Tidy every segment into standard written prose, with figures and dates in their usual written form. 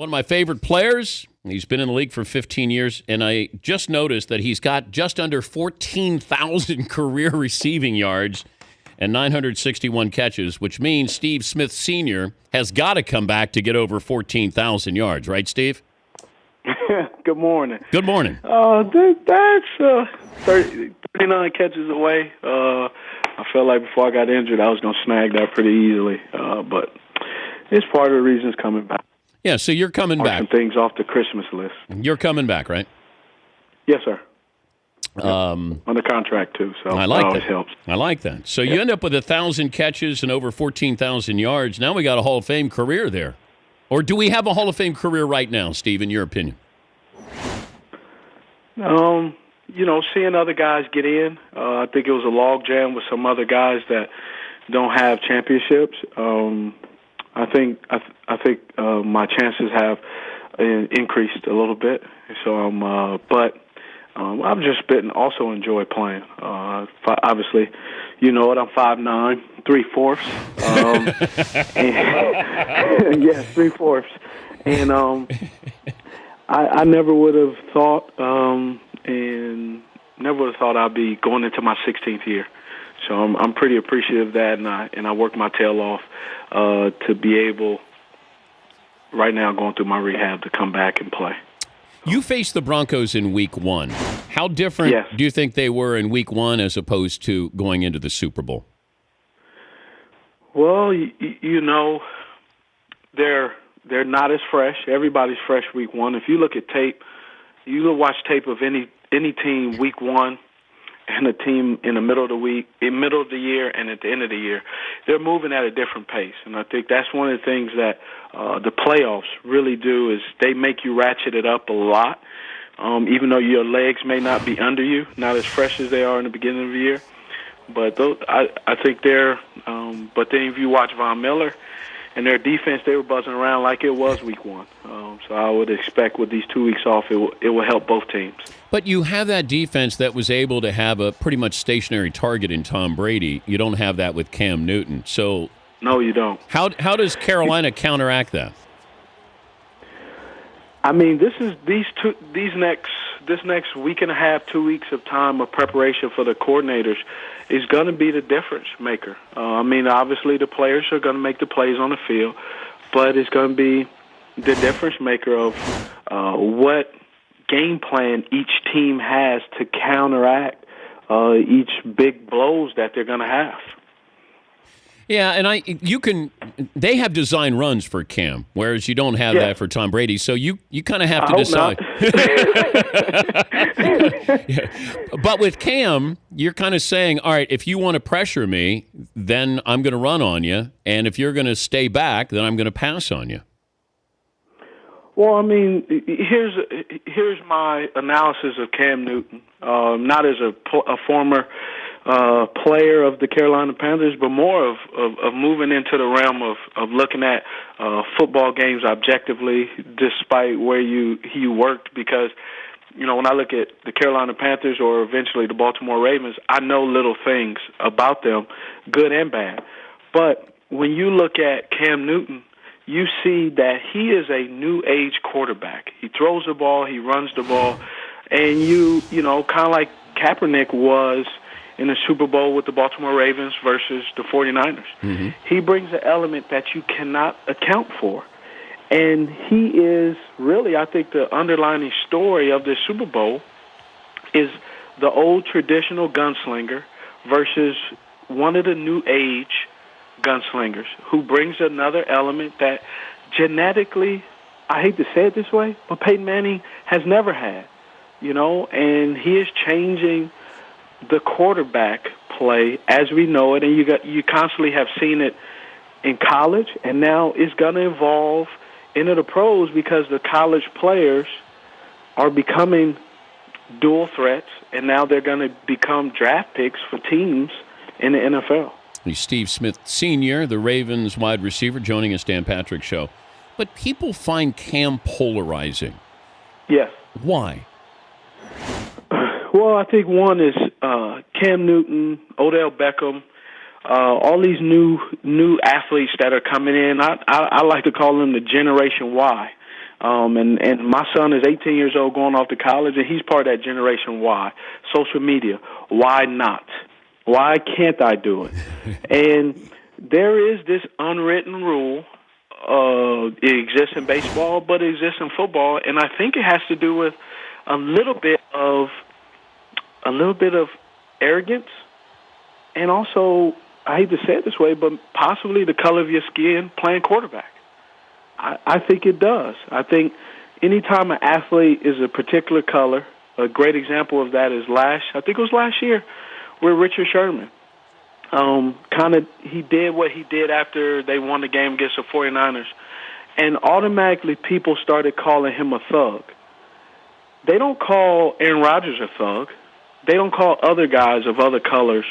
One of my favorite players. He's been in the league for 15 years, and I just noticed that he's got just under 14,000 career receiving yards and 961 catches, which means Steve Smith Sr. has got to come back to get over 14,000 yards. Right, Steve? Good morning. Good morning. That's 39 catches away. I felt like before I got injured, I was going to snag that pretty easily. But it's part of the reasons coming back. Yeah, so you're coming back. Some things off the Christmas list. You're coming back, right? Yes, sir. Under contract, too, so I like that always that. helps. I like that. So you end up with 1,000 catches and over 14,000 yards. Now we got a Hall of Fame career there. Or do we have a Hall of Fame career right now, Steve, in your opinion? Seeing other guys get in, I think it was a log jam with some other guys that don't have championships. I think my chances have increased a little bit. So I've just been also enjoy playing. Obviously, you know what? I'm 5'9", 3/4. Yes, 3/4. And I never would have thought, I'd be going into my 16th year. So I'm pretty appreciative of that, and I work my tail off to be able, right now going through my rehab, to come back and play. You faced the Broncos in Week 1. How different do you think they were in Week 1 as opposed to going into the Super Bowl? Well, they're not as fresh. Everybody's fresh Week 1. If you look at tape, watch tape of any team Week 1 and a team in the middle of the year and at the end of the year, they're moving at a different pace. And I think that's one of the things that the playoffs really do is they make you ratchet it up a lot, even though your legs may not be under you, not as fresh as they are in the beginning of the year. But I think they're but then if you watch Von Miller and their defense, they were buzzing around like it was Week 1. So I would expect with these 2 weeks off, it will help both teams. But you have that defense that was able to have a pretty much stationary target in Tom Brady. You don't have that with Cam Newton. So no, you don't. How does Carolina counteract that? I mean, this next week and a half, 2 weeks of time of preparation for the coordinators is going to be the difference maker. Obviously the players are going to make the plays on the field, but it's going to be the difference maker of what game plan each team has to counteract each big blows that they're going to have. Yeah, and they have design runs for Cam, whereas you don't have that for Tom Brady. So you kind of have to decide. Yeah. But with Cam, you're kind of saying, all right, if you want to pressure me, then I'm going to run on you, and if you're going to stay back, then I'm going to pass on you. Well, here's my analysis of Cam Newton, not as a former player of the Carolina Panthers, but more of moving into the realm of looking at football games objectively, despite where he worked. Because when I look at the Carolina Panthers or eventually the Baltimore Ravens, I know little things about them, good and bad. But when you look at Cam Newton, you see that he is a new age quarterback. He throws the ball, he runs the ball, and kind of like Kaepernick was in the Super Bowl with the Baltimore Ravens versus the 49ers. Mm-hmm. He brings an element that you cannot account for. And he is really, I think, the underlining story of this Super Bowl is the old traditional gunslinger versus one of the new age gunslingers who brings another element that genetically, I hate to say it this way, but Peyton Manning has never had, and he is changing the quarterback play as we know it, and you constantly have seen it in college, and now it's going to evolve into the pros because the college players are becoming dual threats, and now they're going to become draft picks for teams in the NFL. He's Steve Smith Sr., the Ravens wide receiver, joining us, Dan Patrick Show. But people find Cam polarizing. Yes. Why? Well, I think one is Cam Newton, Odell Beckham, all these new athletes that are coming in. I like to call them the Generation Y. And my son is 18 years old going off to college, and he's part of that generation Y. Social media, why not? Why can't I do it? And there is this unwritten rule. It exists in baseball, but it exists in football, and I think it has to do with a little bit of arrogance, and also, I hate to say it this way, but possibly the color of your skin playing quarterback. I think it does. I think anytime an athlete is a particular color, a great example of that is I think it was last year, where Richard Sherman, he did what he did after they won the game against the 49ers, and automatically people started calling him a thug. They don't call Aaron Rodgers a thug. They don't call other guys of other colors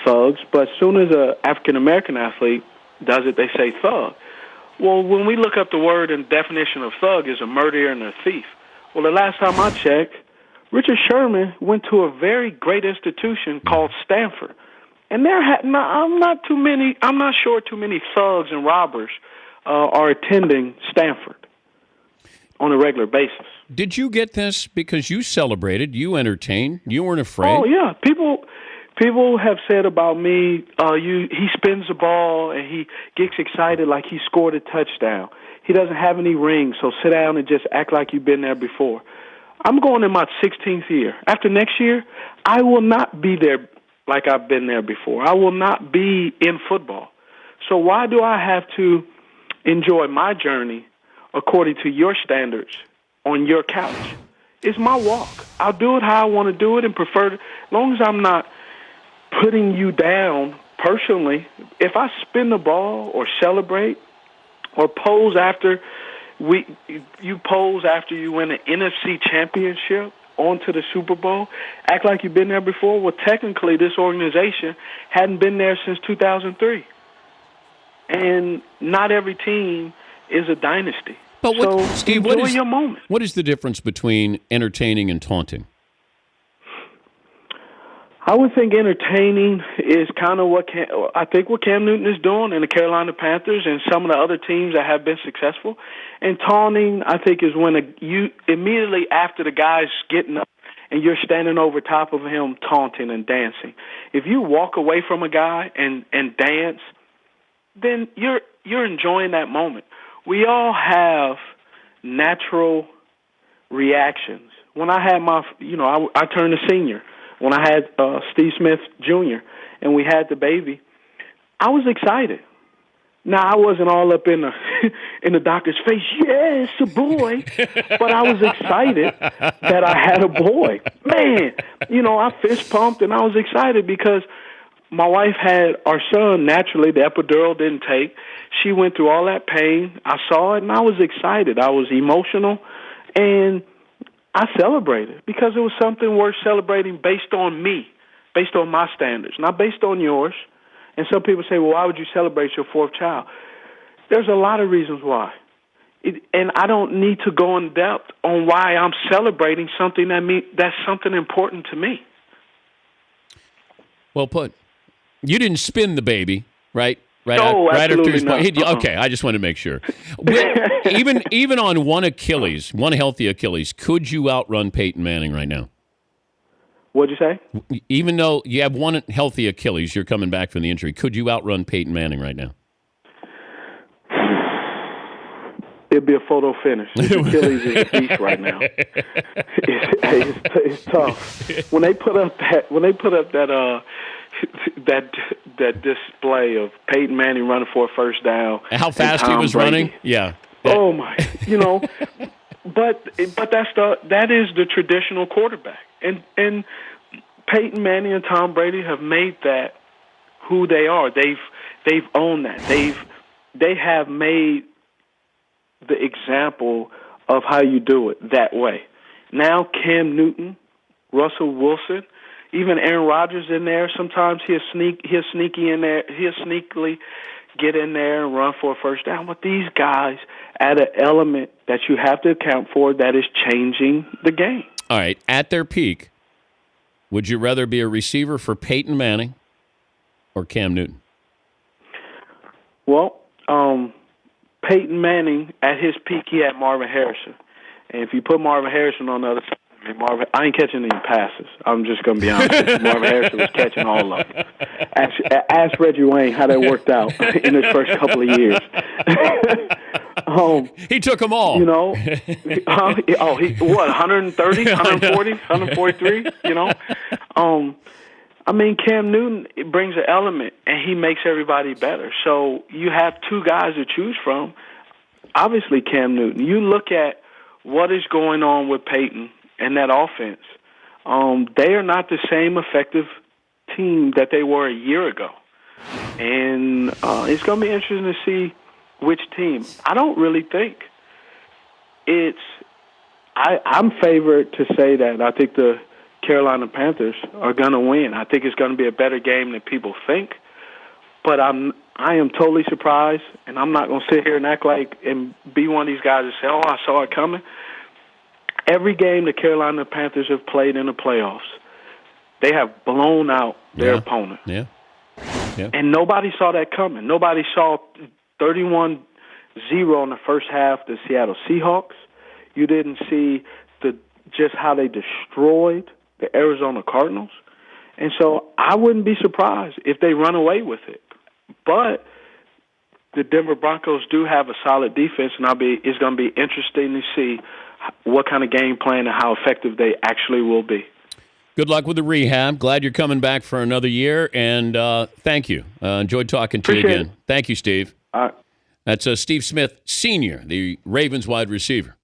thugs, but as soon as an African-American athlete does it, they say thug. Well, when we look up the word and definition of thug is a murderer and a thief. Well, the last time I checked, Richard Sherman went to a very great institution called Stanford. And I'm not sure too many thugs and robbers are attending Stanford on a regular basis. Did you get this because you celebrated, you entertained, you weren't afraid? Oh, yeah. People have said about me, he spins the ball and he gets excited like he scored a touchdown. He doesn't have any rings, so sit down and just act like you've been there before. I'm going in my 16th year. After next year, I will not be there like I've been there before. I will not be in football. So why do I have to enjoy my journey according to your standards on your couch? It's my walk. I'll do it how I want to do it and prefer, as long as I'm not putting you down personally. If I spin the ball or celebrate or pose after you pose after you win an NFC championship onto the Super Bowl, act like you've been there before. Well, technically, this organization hadn't been there since 2003. And not every team is a dynasty. But Steve, enjoy your moment. What is the difference between entertaining and taunting? I would think entertaining is kind of what Cam Newton is doing in the Carolina Panthers and some of the other teams that have been successful. And taunting, I think, is when you immediately after the guy's getting up and you're standing over top of him taunting and dancing. If you walk away from a guy and dance, then you're enjoying that moment. We all have natural reactions. When I had I turned a senior. When I had Steve Smith Jr. and we had the baby, I was excited. Now, I wasn't all up in the doctor's face, yes, a boy, but I was excited that I had a boy. Man, I fist pumped and I was excited because my wife had our son naturally. The epidural didn't take. She went through all that pain. I saw it and I was excited. I was emotional and I celebrated because it was something worth celebrating based on me, based on my standards, not based on yours. And some people say, well, why would you celebrate your fourth child? There's a lot of reasons why. And I don't need to go in depth on why I'm celebrating something that's something important to me. Well put. You didn't spin the baby, right? No, right after his not. Okay, I just want to make sure. Even on one healthy Achilles, could you outrun Peyton Manning right now? What'd you say? Even though you have one healthy Achilles, you're coming back from the injury, could you outrun Peyton Manning right now? It'd be a photo finish. His Achilles is a beast right now. It's tough. When they put up that display of Peyton Manning running for a first down. How fast he was running? Yeah. Oh my, but that is the traditional quarterback. And Peyton Manning and Tom Brady have made that who they are. They've owned that. They have made the example of how you do it that way. Now Cam Newton, Russell Wilson, even Aaron Rodgers in there. Sometimes he'll sneaky in there. He'll sneakily get in there and run for a first down. But these guys add an element that you have to account for that is changing the game. All right. At their peak, would you rather be a receiver for Peyton Manning or Cam Newton? Well, Peyton Manning at his peak, he had Marvin Harrison. And if you put Marvin Harrison on the other side, I ain't catching any passes. I'm just going to be honest with you. Marvin Harrison was catching all of them. Ask Reggie Wayne how that worked out in his first couple of years. He took them all. You know, he 130, 140, 143, you know. I mean, Cam Newton brings an element, and he makes everybody better. So you have two guys to choose from. Obviously, Cam Newton. You look at what is going on with Peyton and that offense. They are not the same effective team that they were a year ago. And it's going to be interesting to see which team. I don't really think I'm favored to say that. I think the Carolina Panthers are going to win. I think it's going to be a better game than people think. But I am totally surprised, and I'm not going to sit here and act like and be one of these guys that say, "Oh, I saw it coming." Every game the Carolina Panthers have played in the playoffs, they have blown out their opponent. Yeah. And nobody saw that coming. Nobody saw 31-0 in the first half the Seattle Seahawks. You didn't see just how they destroyed the Arizona Cardinals. And so I wouldn't be surprised if they run away with it. But the Denver Broncos do have a solid defense, and it's going to be interesting to see what kind of game plan and how effective they actually will be. Good luck with the rehab. Glad you're coming back for another year, and thank you. Enjoyed talking to you again. Thank you, Steve. All right. That's Steve Smith, Sr., the Ravens wide receiver.